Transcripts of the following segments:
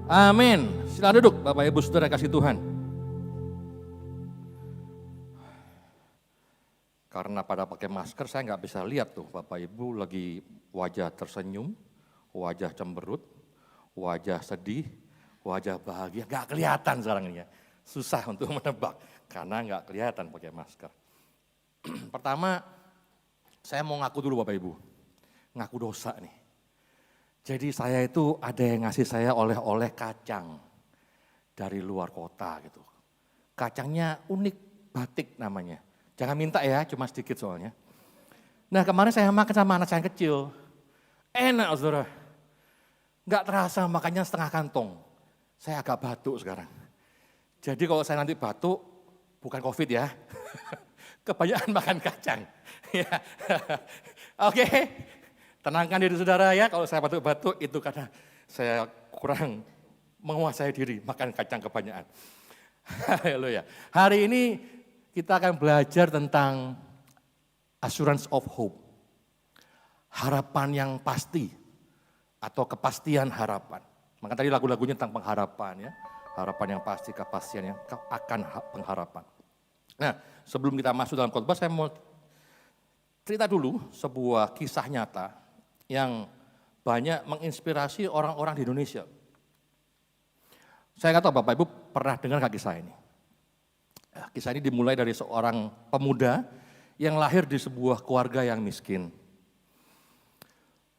Amin. Silakan duduk Bapak Ibu Saudara kasih Tuhan. Karena pada pakai masker saya nggak bisa lihat tuh Bapak Ibu lagi wajah tersenyum, wajah cemberut, wajah sedih, wajah bahagia. Nggak kelihatan sekarang ini ya. Susah untuk menebak karena nggak kelihatan pakai masker. Pertama saya mau ngaku dulu Bapak Ibu, ngaku dosa nih. Jadi saya itu ada yang ngasih saya oleh-oleh kacang dari luar kota gitu. Kacangnya unik, batik namanya. Jangan minta ya, cuma sedikit soalnya. Nah kemarin saya makan sama anak saya yang kecil. Enak saudara. Nggak terasa makannya setengah kantong. Saya agak batuk sekarang. Jadi kalau saya nanti batuk, bukan COVID ya. Kebanyakan makan kacang. Oke. Tenangkan diri saudara ya, kalau saya batuk-batuk itu karena saya kurang menguasai diri, makan kacang kebanyakan. Haleluya. Hari ini kita akan belajar tentang assurance of hope. Harapan yang pasti atau kepastian harapan. Maka tadi lagu-lagunya tentang pengharapan ya. Harapan yang pasti, kepastian yang akan pengharapan. Nah, sebelum kita masuk dalam khotbah saya mau cerita dulu sebuah kisah nyata yang banyak menginspirasi orang-orang di Indonesia. Saya nggak tahu Bapak Ibu pernah dengar nggak kisah ini? Kisah ini dimulai dari seorang pemuda yang lahir di sebuah keluarga yang miskin.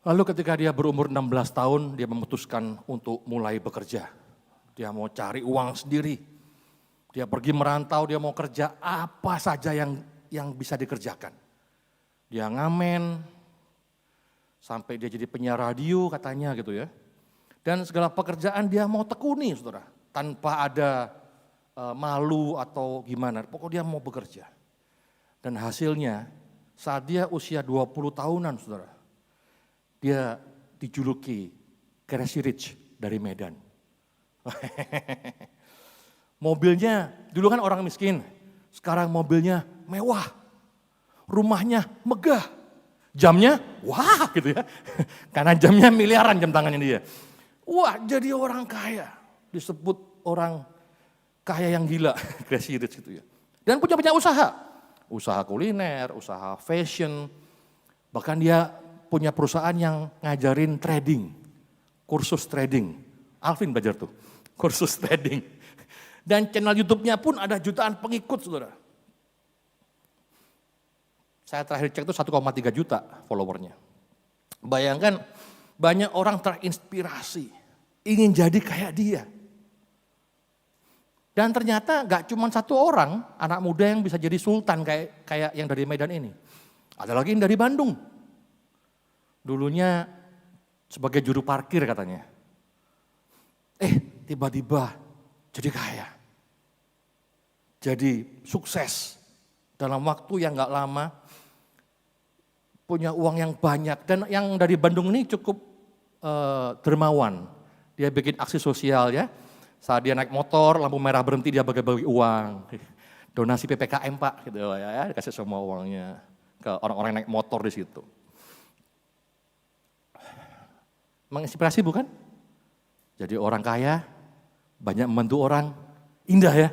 Lalu ketika dia berumur 16 tahun, dia memutuskan untuk mulai bekerja. Dia mau cari uang sendiri. Dia pergi merantau, dia mau kerja apa saja yang bisa dikerjakan. Dia ngamen, sampai dia jadi penyiar radio katanya gitu ya. Dan segala pekerjaan dia mau tekuni saudara. Tanpa ada malu atau gimana. Pokoknya dia mau bekerja. Dan hasilnya saat dia usia 20 tahunan saudara. Dia dijuluki Crazy Rich dari Medan. Mobilnya dulu kan orang miskin. Sekarang mobilnya mewah. Rumahnya megah. Jamnya, wah gitu ya. Karena jamnya miliaran jam tangannya dia. Wah jadi orang kaya. Disebut orang kaya yang gila. Crazy Rich gitu ya. Dan punya banyak usaha. Usaha kuliner, usaha fashion. Bahkan dia punya perusahaan yang ngajarin trading. Kursus trading. Alvin belajar tuh. Kursus trading. Dan channel YouTube-nya pun ada jutaan pengikut saudara. Saya terakhir cek itu 1,3 juta followernya. Bayangkan banyak orang terinspirasi, ingin jadi kayak dia. Dan ternyata gak cuma satu orang anak muda yang bisa jadi sultan kayak yang dari Medan ini. Ada lagi yang dari Bandung. Dulunya sebagai juru parkir katanya. Tiba-tiba jadi kaya. Jadi sukses dalam waktu yang gak lama. Punya uang yang banyak dan yang dari Bandung ini cukup dermawan. Dia bikin aksi sosial ya. Saat dia naik motor, lampu merah berhenti dia bagi-bagi uang. Donasi PPKM Pak gitu ya, kasih semua uangnya ke orang-orang yang naik motor di situ. Menginspirasi bukan? Jadi orang kaya, banyak membantu orang, indah ya.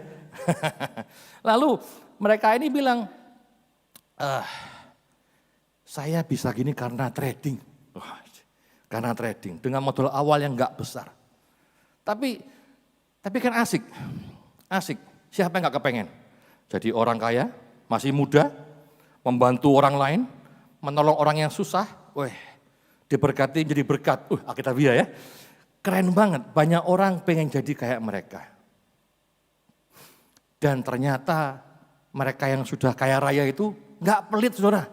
Lalu mereka ini bilang, saya bisa gini karena trading. Karena trading, dengan modal awal yang enggak besar. Tapi kan asik. Siapa yang enggak kepengen? Jadi orang kaya, masih muda, membantu orang lain, menolong orang yang susah. Diberkati jadi berkat. Alkitabiah ya. Keren banget, banyak orang pengen jadi kayak mereka. Dan ternyata mereka yang sudah kaya raya itu enggak pelit saudara.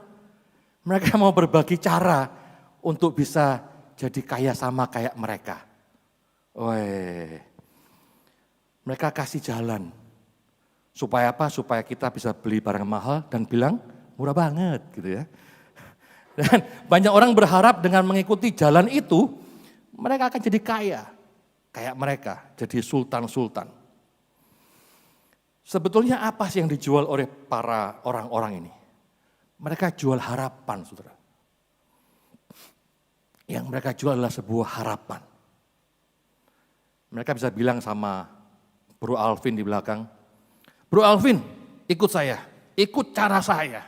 Mereka mau berbagi cara untuk bisa jadi kaya sama kayak mereka. Mereka kasih jalan. Supaya apa? Supaya kita bisa beli barang mahal dan bilang murah banget gitu ya. Dan banyak orang berharap dengan mengikuti jalan itu, mereka akan jadi kaya. Kayak mereka, jadi sultan-sultan. Sebetulnya apa sih yang dijual oleh para orang-orang ini? Mereka jual harapan, saudara. Yang mereka jual adalah sebuah harapan. Mereka bisa bilang sama Bro Alvin di belakang, Bro Alvin, ikut saya, ikut cara saya,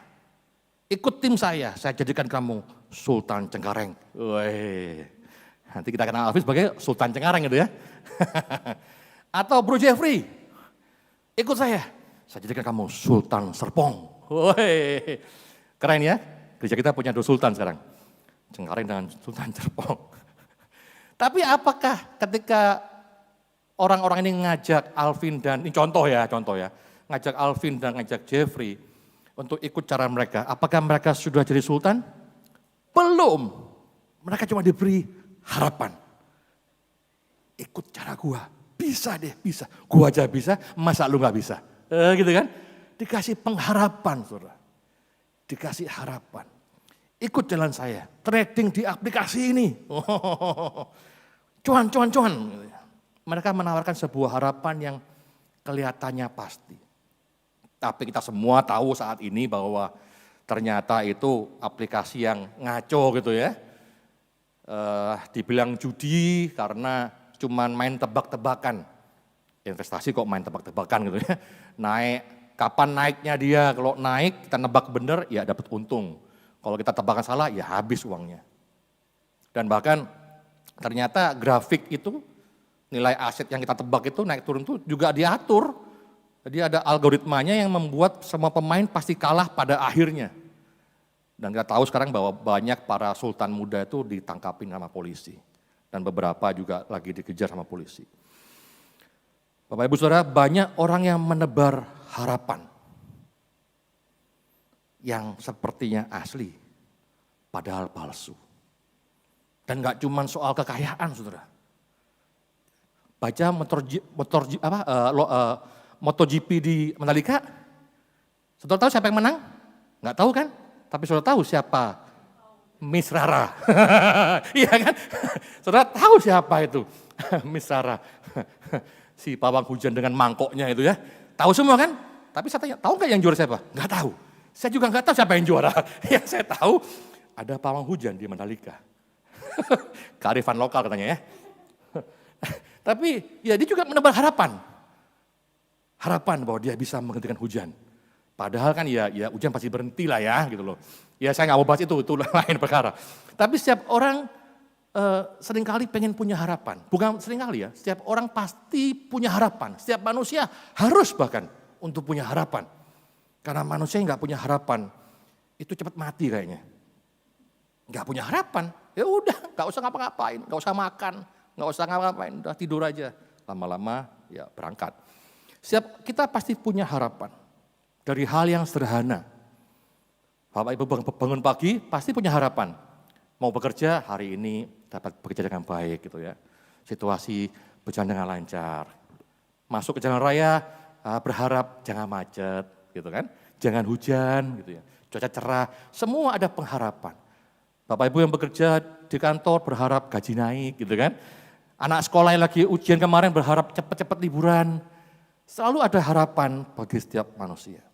ikut tim saya jadikan kamu Sultan Cengkareng. Wih, nanti kita kenal Alvin sebagai Sultan Cengkareng gitu ya. Atau Bro Jeffrey, ikut saya jadikan kamu Sultan Serpong. Wih, keren ya, gereja kita punya 2 sultan sekarang, Cengkareng dengan Sultan Serpong. Tapi apakah ketika orang-orang ini ngajak Alvin dan, ini contoh ya, ngajak Alvin dan ngajak Jeffrey untuk ikut cara mereka, apakah mereka sudah jadi sultan? Belum, mereka cuma diberi harapan. Ikut cara gua, bisa deh, bisa. Gua aja bisa, masa lu gak bisa? Gitu kan, dikasih pengharapan saudara, dikasih harapan. Ikut jalan saya, trading di aplikasi ini. Cuan. Mereka menawarkan sebuah harapan yang kelihatannya pasti. Tapi kita semua tahu saat ini bahwa ternyata itu aplikasi yang ngaco gitu ya. Dibilang judi karena cuman main tebak-tebakan. Investasi kok main tebak-tebakan gitu ya. Naik, kapan naiknya dia, kalau naik kita nebak bener ya dapat untung. Kalau kita tebakan salah ya habis uangnya. Dan bahkan ternyata grafik itu, nilai aset yang kita tebak itu naik turun itu juga diatur. Jadi ada algoritmanya yang membuat semua pemain pasti kalah pada akhirnya. Dan kita tahu sekarang bahwa banyak para sultan muda itu ditangkapin sama polisi. Dan beberapa juga lagi dikejar sama polisi. Bapak Ibu Saudara, banyak orang yang menebar harapan. Yang sepertinya asli, padahal palsu. Dan gak cuma soal kekayaan saudara. Baca MotoGP di Mandalika, saudara tahu siapa yang menang? Nggak tahu kan? Tapi saudara tahu siapa? Miss Rara. Iya kan? Saudara tahu siapa itu? Miss Rara. Si pawang hujan dengan mangkoknya itu ya. Tahu semua kan? Tapi saya tanya, tahu nggak yang juara siapa? Nggak tahu. Saya juga nggak tahu siapa yang juara. Yang saya tahu ada pawang hujan di Mandalika. Kearifan lokal katanya ya. Tapi ya dia juga menebar harapan. Harapan bahwa dia bisa menghentikan hujan. Padahal kan ya hujan pasti berhenti lah ya gitu loh. Ya saya nggak mau bahas itu lain perkara. Tapi setiap orang seringkali pengen punya harapan. Bukan seringkali ya, setiap orang pasti punya harapan. Setiap manusia harus bahkan untuk punya harapan. Karena manusia yang nggak punya harapan, itu cepat mati kayaknya. Nggak punya harapan, ya udah nggak usah ngapa-ngapain, nggak usah makan, nggak usah ngapa-ngapain, udah tidur aja. Lama-lama ya berangkat. Kita pasti punya harapan dari hal yang sederhana. Bapak Ibu bangun pagi pasti punya harapan. Mau bekerja hari ini dapat bekerja dengan baik gitu ya. Situasi berjalan dengan lancar. Masuk ke jalan raya berharap jangan macet gitu kan. Jangan hujan gitu ya. Cuaca cerah, semua ada pengharapan. Bapak Ibu yang bekerja di kantor berharap gaji naik gitu kan. Anak sekolah yang lagi ujian kemarin berharap cepat-cepat liburan. Selalu ada harapan bagi setiap manusia.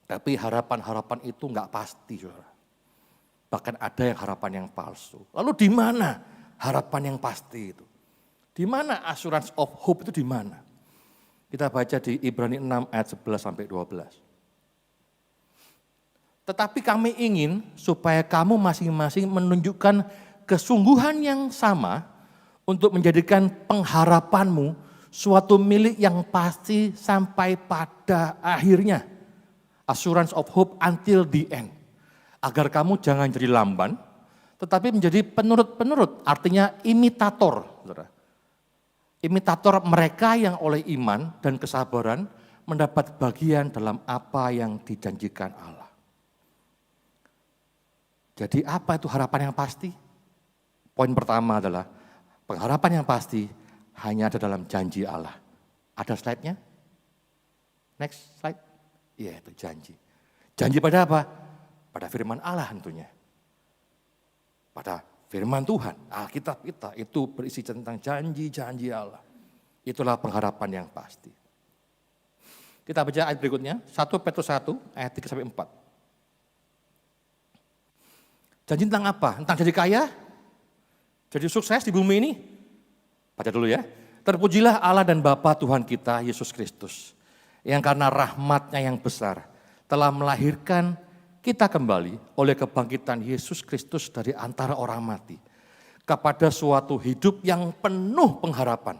Tapi harapan-harapan itu enggak pasti, saudara. Bahkan ada yang harapan yang palsu. Lalu di mana harapan yang pasti itu? Di mana assurance of hope itu di mana? Kita baca di Ibrani 6 ayat 11 sampai 12. Tetapi kami ingin supaya kamu masing-masing menunjukkan kesungguhan yang sama untuk menjadikan pengharapanmu suatu milik yang pasti sampai pada akhirnya. Assurance of hope until the end. Agar kamu jangan jadi lamban, tetapi menjadi penurut-penurut, artinya imitator. Saudara. Imitator mereka yang oleh iman dan kesabaran mendapat bagian dalam apa yang dijanjikan Allah. Jadi apa itu harapan yang pasti? Poin pertama adalah pengharapan yang pasti hanya ada dalam janji Allah. Ada slide-nya? Next slide. Iya itu janji. Janji pada apa? Pada firman Allah tentunya. Pada firman Tuhan, Alkitab kita itu berisi tentang janji-janji Allah. Itulah pengharapan yang pasti. Kita baca ayat berikutnya, 1 Petrus 1 ayat 3-4. Janji tentang apa? Tentang jadi kaya? Jadi sukses di bumi ini? Baca dulu ya. Terpujilah Allah dan Bapa Tuhan kita, Yesus Kristus, yang karena rahmat-Nya yang besar telah melahirkan kita kembali oleh kebangkitan Yesus Kristus dari antara orang mati kepada suatu hidup yang penuh pengharapan.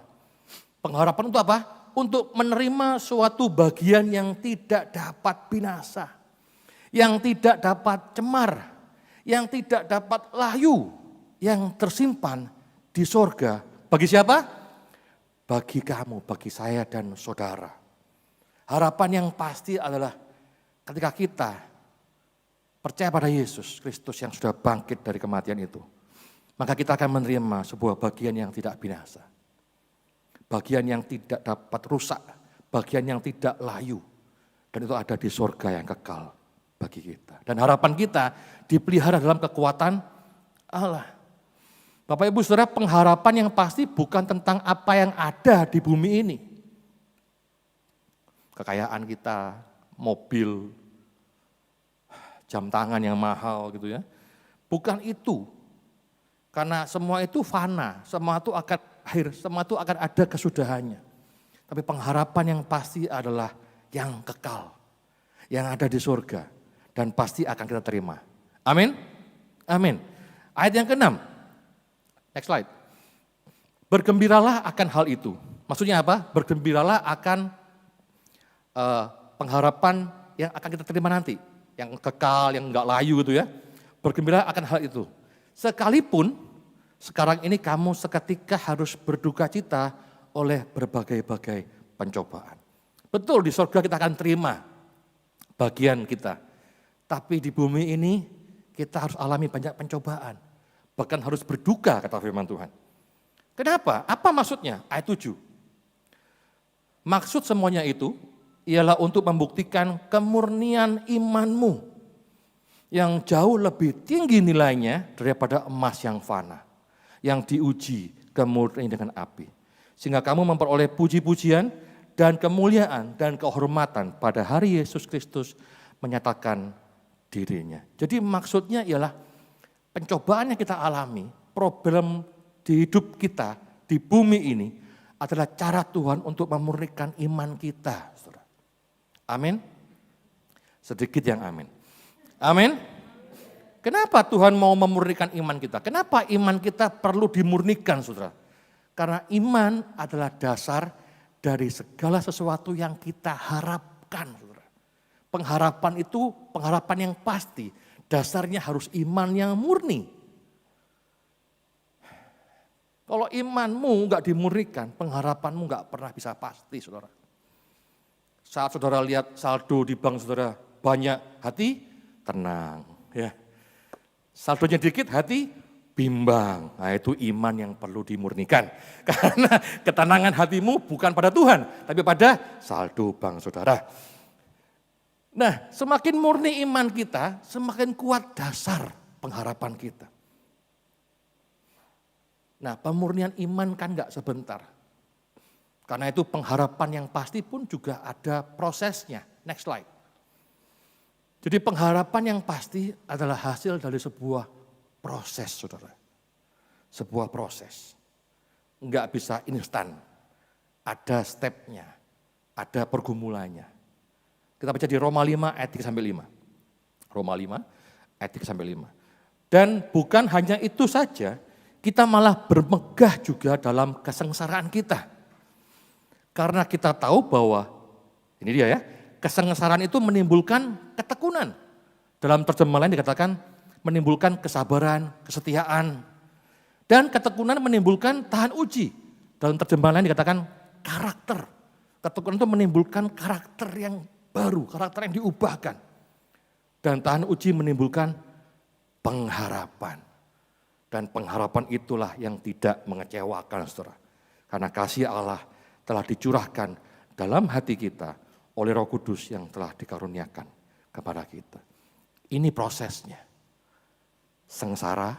Pengharapan untuk apa? Untuk menerima suatu bagian yang tidak dapat binasa, yang tidak dapat cemar, yang tidak dapat layu, yang tersimpan di sorga. Bagi siapa? Bagi kamu, bagi saya dan saudara. Harapan yang pasti adalah ketika kita percaya pada Yesus Kristus yang sudah bangkit dari kematian itu, maka kita akan menerima sebuah bagian yang tidak binasa. Bagian yang tidak dapat rusak, bagian yang tidak layu. Dan itu ada di surga yang kekal bagi kita. Dan harapan kita dipelihara dalam kekuatan Allah. Bapak Ibu Saudara, pengharapan yang pasti bukan tentang apa yang ada di bumi ini. Kekayaan kita, mobil, jam tangan yang mahal gitu ya. Bukan itu. Karena semua itu fana, semua itu akan akhir, semua itu akan ada kesudahannya. Tapi pengharapan yang pasti adalah yang kekal, yang ada di surga, dan pasti akan kita terima. Amin? Amin. Ayat yang ke-6, next slide. Bergembiralah akan hal itu. Maksudnya apa? Bergembiralah akan pengharapan yang akan kita terima nanti. Yang kekal, yang enggak layu gitu ya. Bergembiralah akan hal itu. Sekalipun sekarang ini kamu seketika harus berduka cita oleh berbagai-bagai pencobaan. Betul, di surga kita akan terima bagian kita. Tapi di bumi ini kita harus alami banyak pencobaan. Bahkan harus berduka, kata firman Tuhan. Kenapa? Apa maksudnya? Ayat 7. Maksud semuanya itu ialah untuk membuktikan kemurnian imanmu yang jauh lebih tinggi nilainya daripada emas yang fana, yang diuji kemurnian dengan api. Sehingga kamu memperoleh puji-pujian dan kemuliaan dan kehormatan pada hari Yesus Kristus menyatakan dirinya. Jadi maksudnya ialah pencobaan yang kita alami, problem di hidup kita, di bumi ini adalah cara Tuhan untuk memurnikan iman kita. Saudara. Amin. Sedikit yang amin. Amin. Kenapa Tuhan mau memurnikan iman kita? Kenapa iman kita perlu dimurnikan, saudara? Karena iman adalah dasar dari segala sesuatu yang kita harapkan, saudara. Pengharapan itu pengharapan yang pasti. Dasarnya harus iman yang murni. Kalau imanmu nggak dimurnikan, pengharapanmu nggak pernah bisa pasti, saudara. Saat saudara lihat saldo di bank saudara banyak, hati tenang, ya. Saldonya dikit, hati bimbang. Nah, itu iman yang perlu dimurnikan. Karena ketenangan hatimu bukan pada Tuhan, tapi pada saldo bank saudara. Nah, semakin murni iman kita, semakin kuat dasar pengharapan kita. Nah, pemurnian iman kan enggak sebentar. Karena itu pengharapan yang pasti pun juga ada prosesnya. Next slide. Jadi pengharapan yang pasti adalah hasil dari sebuah proses, saudara. Sebuah proses. Enggak bisa instan. Ada stepnya, ada pergumulannya. Kita baca di Roma 5 ayat 3-5. Roma 5 ayat 3-5. Dan bukan hanya itu saja, kita malah bermegah juga dalam kesengsaraan kita. Karena kita tahu bahwa, ini dia ya, kesengsaraan itu menimbulkan ketekunan. Dalam terjemahan lain dikatakan menimbulkan kesabaran, kesetiaan. Dan ketekunan menimbulkan tahan uji. Dalam terjemahan lain dikatakan karakter. Ketekunan itu menimbulkan karakter yang baru, karakter yang diubahkan. Dan tahan uji menimbulkan pengharapan. Dan pengharapan itulah yang tidak mengecewakan, saudara. Karena kasih Allah telah dicurahkan dalam hati kita oleh Roh Kudus yang telah dikaruniakan kepada kita. Ini prosesnya. Sengsara.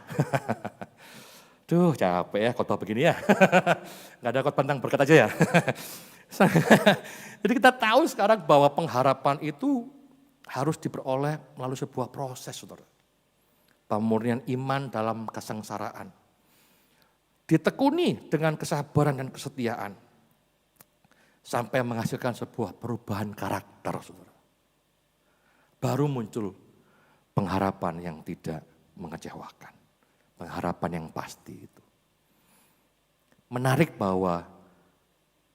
Duh, capek ya khotbah begini ya. Gak ada khotbah tentang berkat aja ya. Jadi kita tahu sekarang bahwa pengharapan itu harus diperoleh melalui sebuah proses, saudara. Pemurnian iman dalam kesengsaraan. ditekuni dengan kesabaran dan kesetiaan, sampai menghasilkan sebuah perubahan karakter, saudara. Baru muncul pengharapan yang tidak mengecewakan, pengharapan yang pasti itu. Menarik bahwa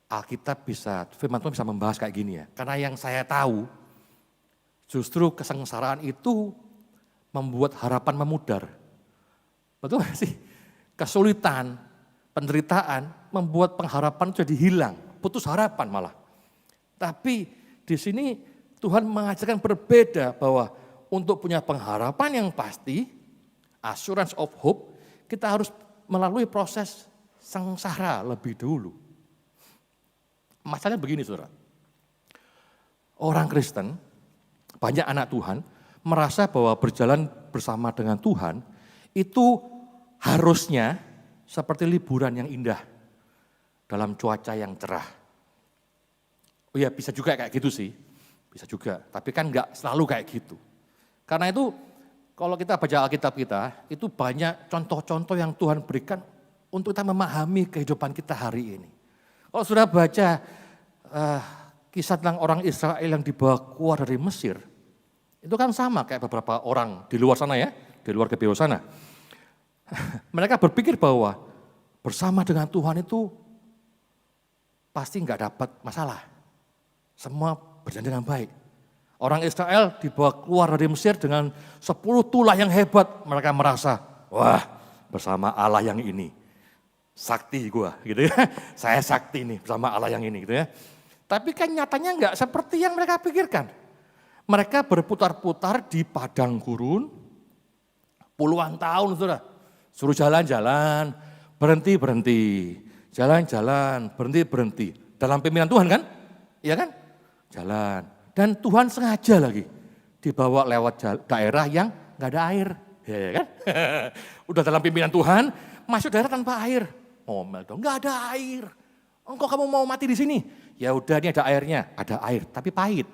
Alkitab firman Tuhan bisa membahas kayak gini ya. Karena yang saya tahu, justru kesengsaraan itu membuat harapan memudar. Betul gak sih? Kesulitan, penderitaan membuat pengharapan jadi hilang, putus harapan malah. Tapi di sini Tuhan mengajarkan berbeda bahwa untuk punya pengharapan yang pasti, assurance of hope, kita harus melalui proses sengsara lebih dulu. Masalahnya begini, saudara. Orang Kristen, banyak anak Tuhan, merasa bahwa berjalan bersama dengan Tuhan itu harusnya seperti liburan yang indah dalam cuaca yang cerah. Oh ya, bisa juga kayak gitu sih, bisa juga. Tapi kan enggak selalu kayak gitu. Karena itu kalau kita baca Alkitab kita, itu banyak contoh-contoh yang Tuhan berikan untuk kita memahami kehidupan kita hari ini. Kalau sudah baca kisah tentang orang Israel yang dibawa keluar dari Mesir, itu kan sama kayak beberapa orang di luar sana ya, di luar GBO sana. Mereka berpikir bahwa bersama dengan Tuhan itu pasti enggak dapat masalah. Semua berjalan dengan baik. Orang Israel dibawa keluar dari Mesir dengan 10 tulah yang hebat. Mereka merasa, wah bersama Allah yang ini, sakti gua gitu ya. Saya sakti nih bersama Allah yang ini gitu ya. Tapi kan nyatanya enggak seperti yang mereka pikirkan. Mereka berputar-putar di padang gurun puluhan tahun, saudara. Suruh jalan-jalan, berhenti-berhenti, jalan-jalan, berhenti-berhenti. Dalam pimpinan Tuhan kan? Iya kan? Jalan. Dan Tuhan sengaja lagi dibawa lewat daerah yang nggak ada air. Ya kan? Udah dalam pimpinan Tuhan, masuk daerah tanpa air. Ngomel dong, nggak ada air. Engkau kamu mau mati di sini? Ya udah, ini ada airnya. Ada air, tapi pahit.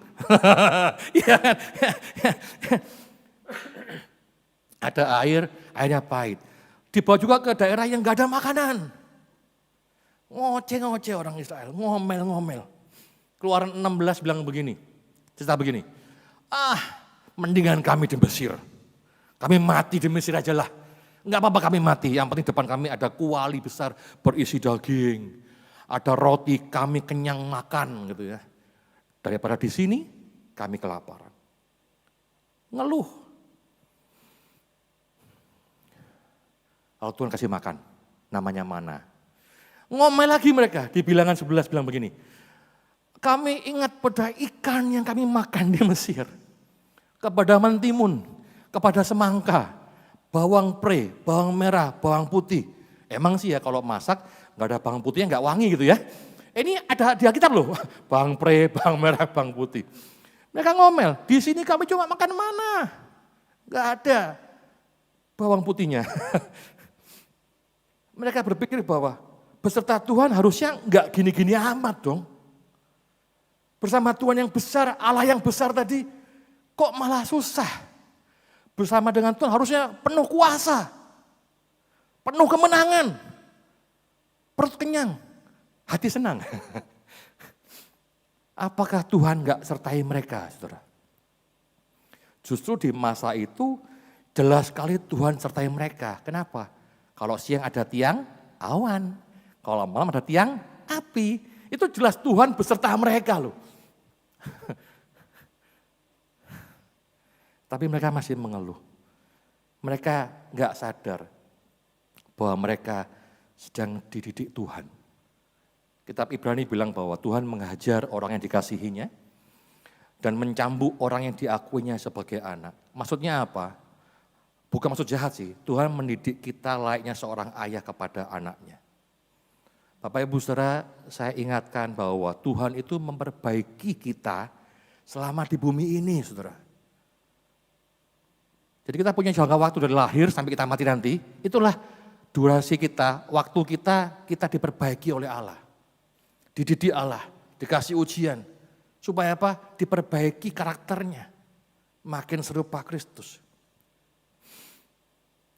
Iya kan? Ada air, airnya pahit. Dibawa juga ke daerah yang nggak ada makanan. Ngoceh-ngoceh orang Israel, ngomel-ngomel. Keluaran 16 bilang begini, cerita begini. Mendingan kami di Mesir. Kami mati di Mesir aja lah. Enggak apa-apa kami mati, yang penting depan kami ada kuali besar berisi daging. Ada roti, kami kenyang makan gitu ya. Daripada di sini, kami kelaparan. Ngeluh. Kalau Tuhan kasih makan, namanya mana. Ngomel lagi mereka, di bilangan 11 bilang begini. Kami ingat pada ikan yang kami makan di Mesir. Kepada mentimun, kepada semangka, bawang pre, bawang merah, bawang putih. Emang sih ya kalau masak nggak ada bawang putihnya nggak wangi gitu ya. Ini ada di Alkitab loh, bawang pre, bawang merah, bawang putih. Mereka ngomel, di sini kami cuma makan mana? Nggak ada bawang putihnya. Mereka berpikir bahwa beserta Tuhan harusnya nggak gini-gini amat dong. Bersama Tuhan yang besar, Allah yang besar tadi, kok malah susah. Bersama dengan Tuhan harusnya penuh kuasa, penuh kemenangan, perut kenyang, hati senang. Apakah Tuhan nggak sertai mereka, saudara? Justru di masa itu jelas sekali Tuhan sertai mereka. Kenapa? Kalau siang ada tiang awan, kalau malam ada tiang api. Itu jelas Tuhan beserta mereka loh. Tapi mereka masih mengeluh. Mereka nggak sadar bahwa mereka sedang dididik Tuhan. Kitab Ibrani bilang bahwa Tuhan menghajar orang yang dikasihinya dan mencambuk orang yang diakuinya sebagai anak. Maksudnya apa? Bukan maksud jahat sih, Tuhan mendidik kita layaknya seorang ayah kepada anaknya. Bapak Ibu Saudara, saya ingatkan bahwa Tuhan itu memperbaiki kita selama di bumi ini, saudara. Jadi kita punya jangka waktu dari lahir sampai kita mati nanti, itulah durasi kita, waktu kita diperbaiki oleh Allah. Dididik Allah, dikasih ujian. Supaya apa? Diperbaiki karakternya. Makin serupa Kristus.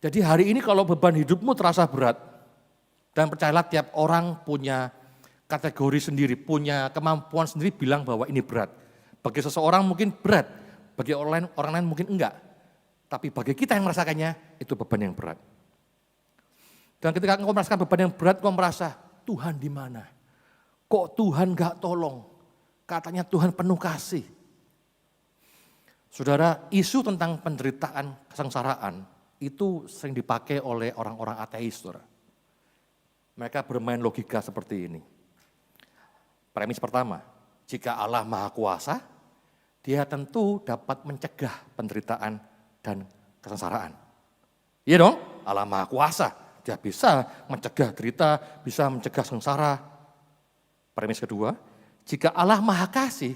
Jadi hari ini kalau beban hidupmu terasa berat, Dan percayalah tiap orang punya kategori sendiri, punya kemampuan sendiri bilang bahwa ini berat. Bagi seseorang mungkin berat, bagi orang lain mungkin enggak. Tapi bagi kita yang merasakannya, itu beban yang berat. Dan ketika engkau merasakan beban yang berat, engkau merasa, Tuhan di mana? Kok Tuhan enggak tolong? Katanya Tuhan penuh kasih. Saudara, isu tentang penderitaan, kesengsaraan, itu sering dipakai oleh orang-orang ateis, saudara. Mereka bermain logika seperti ini. Premis pertama, jika Allah Maha Kuasa, Dia tentu dapat mencegah penderitaan dan kesengsaraan. Iya dong, Allah Maha Kuasa, Dia bisa mencegah derita, bisa mencegah sengsara. Premis kedua, jika Allah Maha Kasih,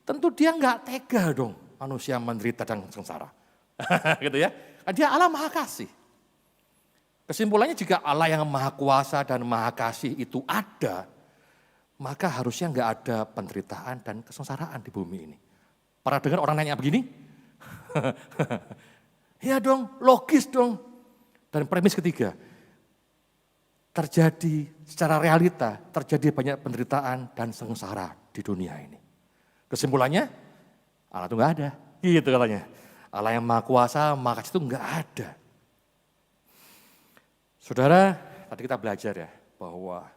tentu Dia enggak tega dong manusia menderita dan sengsara. Gitu ya, Dia Allah Maha Kasih. Kesimpulannya jika Allah yang Maha Kuasa dan Maha Kasih itu ada, maka harusnya enggak ada penderitaan dan kesengsaraan di bumi ini. Pernah dengar orang nanya begini? Ya dong, logis dong. Dan premis ketiga, terjadi secara realita, terjadi banyak penderitaan dan sengsara di dunia ini. Kesimpulannya, Allah itu enggak ada. Gitu katanya. Allah yang Maha Kuasa, Maha Kasih itu enggak ada. Saudara, tadi kita belajar ya bahwa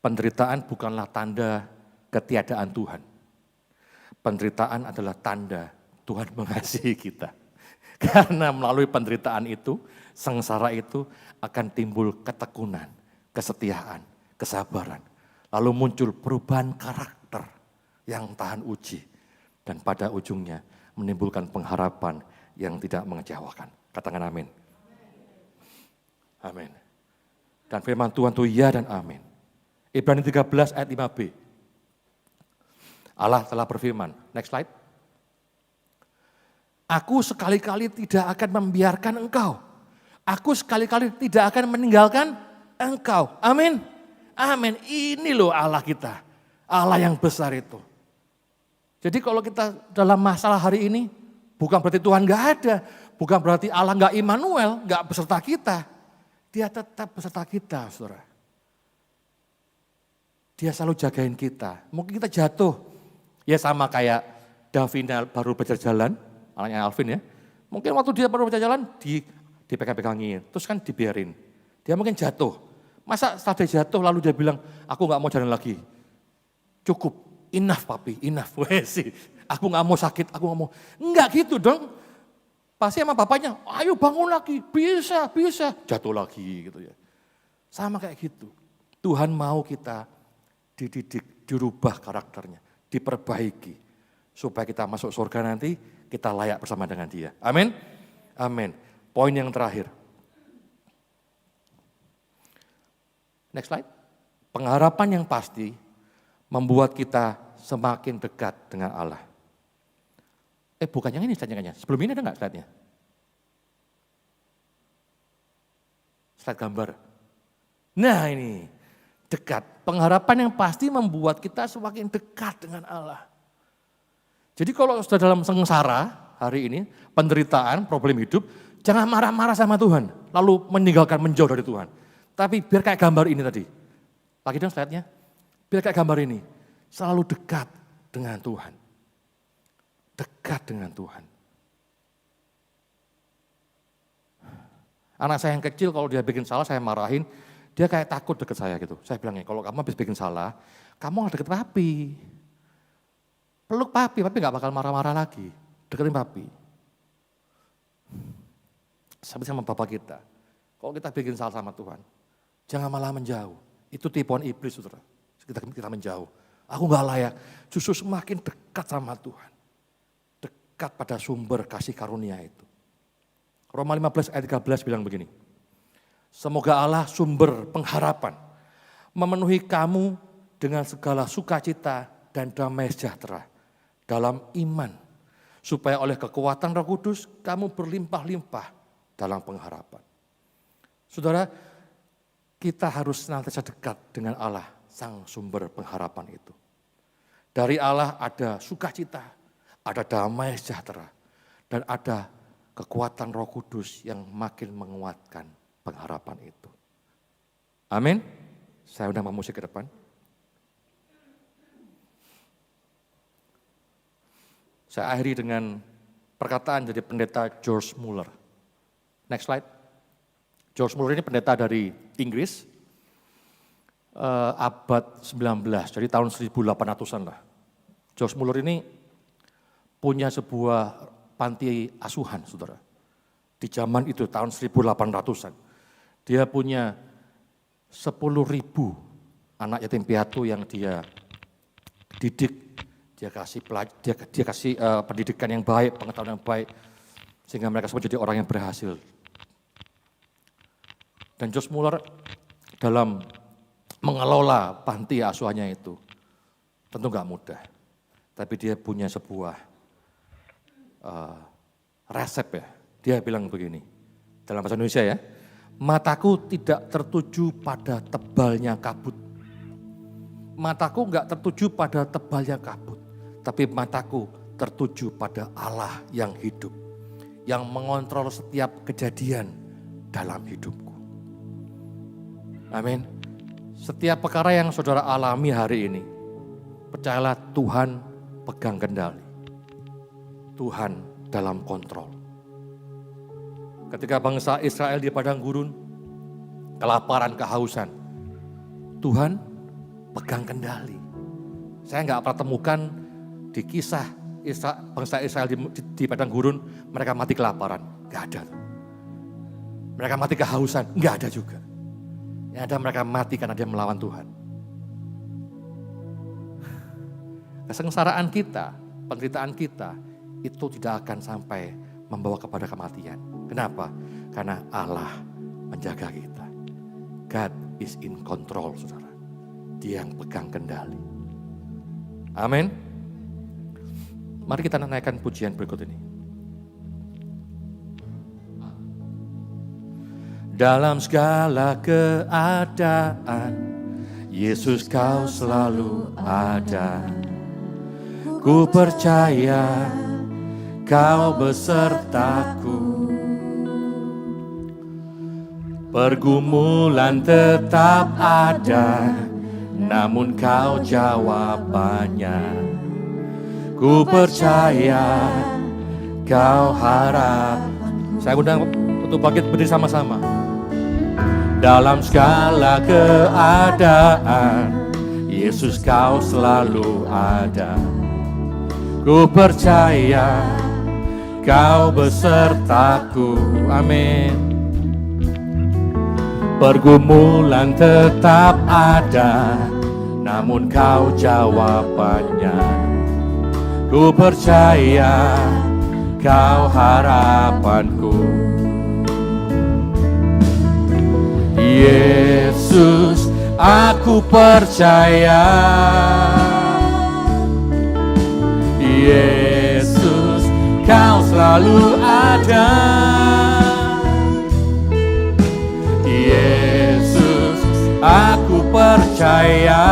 penderitaan bukanlah tanda ketiadaan Tuhan. Penderitaan adalah tanda Tuhan mengasihi kita. Karena melalui penderitaan itu, sengsara itu akan timbul ketekunan, kesetiaan, kesabaran. Lalu muncul perubahan karakter yang tahan uji. Dan pada ujungnya menimbulkan pengharapan yang tidak mengecewakan. Katakan amin. Amin. Dan firman Tuhan itu ya dan amin. Ibrani 13 ayat 5b. Allah telah berfirman. Next slide. Aku sekali-kali tidak akan membiarkan engkau. Aku sekali-kali tidak akan meninggalkan engkau. Amin. Amin. Ini loh Allah kita. Allah yang besar itu. Jadi kalau kita dalam masalah hari ini, bukan berarti Tuhan gak ada. Bukan berarti Allah gak Immanuel, gak beserta kita. Dia tetap beserta kita, saudara. Dia selalu jagain kita. Mungkin kita jatuh. Ya sama kayak Davina baru belajar jalan, anaknya Alvin ya. Mungkin waktu dia baru belajar jalan, dipegang-pegangin. Terus kan dibiarin. Dia mungkin jatuh. Masa setelah dia jatuh lalu dia bilang, aku gak mau jalan lagi. Cukup, enough papi, enough. Wesi, aku gak mau sakit, aku gak mau. Enggak gitu dong. Pasti sama bapaknya, ayo bangun lagi, bisa. Jatuh lagi gitu ya. Sama kayak gitu. Tuhan mau kita dididik, dirubah karakternya, diperbaiki. Supaya kita masuk surga nanti, kita layak bersama dengan Dia. Amin? Amin. Poin yang terakhir. Next slide. Pengharapan yang pasti membuat kita semakin dekat dengan Allah. Bukan yang ini slide-nya. Sebelum ini ada enggak slide-nya? Slide gambar. Nah ini, dekat. Pengharapan yang pasti membuat kita semakin dekat dengan Allah. Jadi kalau sudah dalam sengsara hari ini, penderitaan, problem hidup, jangan marah-marah sama Tuhan. Lalu meninggalkan, menjauh dari Tuhan. Tapi biar kayak gambar ini tadi. Lagi dong slide-nya. Biar kayak gambar ini. Selalu dekat dengan Tuhan. Dekat dengan Tuhan. Anak saya yang kecil kalau dia bikin salah saya marahin, dia kayak takut deket saya gitu. Saya bilangnya kalau kamu habis bikin salah, kamu harus deket papi. Peluk papi gak bakal marah-marah lagi. Deketin papi. Sama bapak kita. Kalau kita bikin salah sama Tuhan, jangan malah menjauh. Itu tipuan iblis, saudara. Kita menjauh. Aku gak layak. Justru semakin dekat sama Tuhan. Dekat pada sumber kasih karunia itu. Roma 15 ayat 13 bilang begini. Semoga Allah sumber pengharapan memenuhi kamu dengan segala sukacita dan damai sejahtera dalam iman. Supaya oleh kekuatan Roh Kudus kamu berlimpah-limpah dalam pengharapan. Saudara, kita harus senantiasa dekat dengan Allah, sang sumber pengharapan itu. Dari Allah ada sukacita, ada damai sejahtera, dan ada kekuatan Roh Kudus yang makin menguatkan pengharapan itu. Amin. Saya undang Pak Musik ke depan. Saya akhiri dengan perkataan dari pendeta George Muller. Next slide. George Muller ini pendeta dari Inggris, abad 19, jadi tahun 1800-an lah. George Muller ini punya sebuah panti asuhan, saudara. Di zaman itu, tahun 1800-an. Dia punya 10.000 anak yatim piatu yang dia didik, dia kasih pendidikan yang baik, pengetahuan yang baik, sehingga mereka semua jadi orang yang berhasil. Dan George Muller dalam mengelola panti asuhannya itu tentu nggak mudah, tapi dia punya sebuah resep ya. Dia bilang begini, dalam bahasa Indonesia ya, mataku tidak tertuju pada tebalnya kabut. Mataku nggak tertuju pada tebalnya kabut, tapi mataku tertuju pada Allah yang hidup, yang mengontrol setiap kejadian dalam hidupku. Amin. Setiap perkara yang saudara alami hari ini, percayalah Tuhan pegang kendali. Tuhan dalam kontrol. Ketika bangsa Israel di padang gurun, kelaparan, kehausan, Tuhan pegang kendali. Saya nggak pernah temukan di kisah bangsa Israel di padang gurun, mereka mati kelaparan. Nggak ada. Mereka mati kehausan, nggak ada juga. Yang ada mereka mati karena dia melawan Tuhan. Kesengsaraan kita, penderitaan kita, itu tidak akan sampai membawa kepada kematian. Kenapa? Karena Allah menjaga kita. God is in control, saudara. Dia yang pegang kendali. Amin. Mari kita naikkan pujian berikut ini. Dalam segala keadaan, Yesus kau selalu ada. Ku percaya kau besertaku. Pergumulan tetap ada, namun kau jawabannya. Ku percaya kau harap. Saya undang untuk bangkit berdiri sama-sama. Dalam segala keadaan, Yesus kau selalu ada. Ku percaya kau besertaku. Amin. Pergumulan tetap ada, namun kau jawabannya. Ku percaya kau harapanku. Yesus, aku percaya. Yesus, kau selalu ada. Yesus, aku percaya.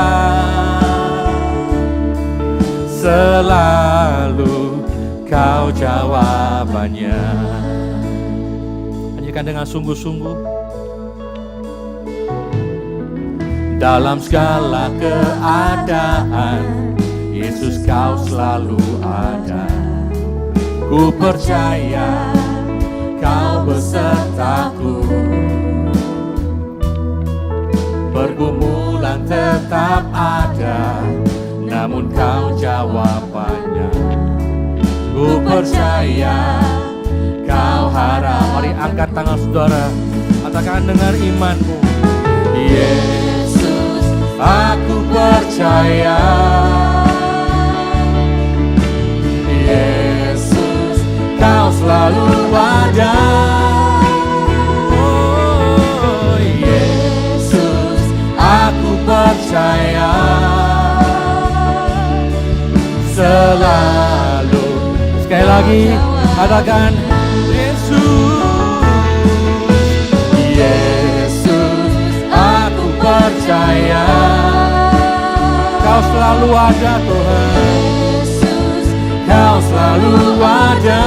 Selalu kau jawabannya. Nyanyikan dengan sungguh-sungguh. Dalam segala keadaan, Yesus kau selalu ada. Ku percaya kau besertaku. Pergumulan tetap ada, namun kau jawabannya. Ku percaya kau harap. Mari angkat tangan saudara, katakan dengan imanmu. Yesus, aku percaya. Yesus, kau selalu ada. Oh Yesus, aku percaya. Selalu. Sekali lagi, katakan Yesus. Yesus, aku percaya. Kau selalu ada Tuhan. Kau selalu ada.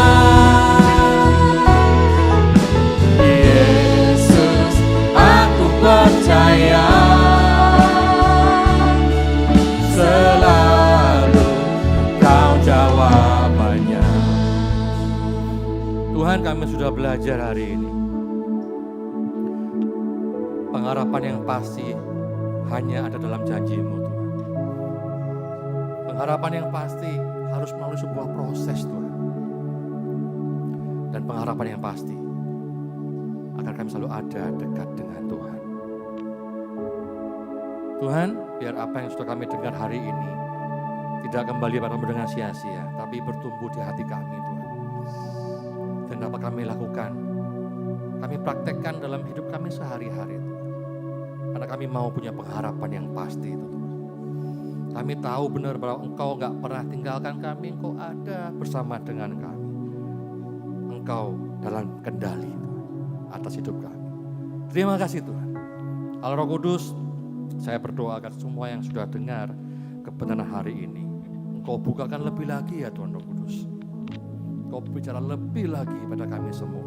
Yesus, aku percaya. Tuhan, kami sudah belajar hari ini. Pengharapan yang pasti hanya ada dalam janji-Mu, Tuhan. Pengharapan yang pasti harus melalui sebuah proses, Tuhan. Dan pengharapan yang pasti agar kami selalu ada dekat dengan Tuhan. Tuhan, biar apa yang sudah kami dengar hari ini tidak kembali pada dengan sia-sia, tapi bertumbuh di hati kami, Tuhan. Dan dapat kami lakukan, kami praktekkan dalam hidup kami sehari-hari, Tuhan. Karena kami mau punya pengharapan yang pasti itu, Tuhan. Kami tahu benar bahwa Engkau gak pernah tinggalkan kami, Engkau ada bersama dengan kami. Engkau dalam kendali, Tuhan, atas hidup kami. Terima kasih, Tuhan. Allah Roh Kudus, saya berdoa agar semua yang sudah dengar kebenaran hari ini, Engkau bukakan lebih lagi ya Tuhan Roh Kudus. Engkau bicara lebih lagi pada kami semua.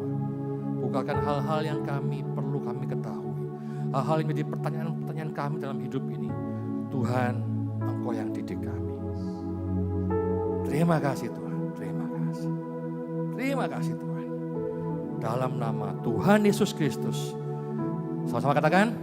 Bukakan hal-hal yang perlu kami ketahui. Hal-hal yang menjadi pertanyaan-pertanyaan kami dalam hidup ini. Tuhan, Engkau yang didik kami. Terima kasih Tuhan, terima kasih. Terima kasih Tuhan. Dalam nama Tuhan Yesus Kristus. Sama-sama katakan.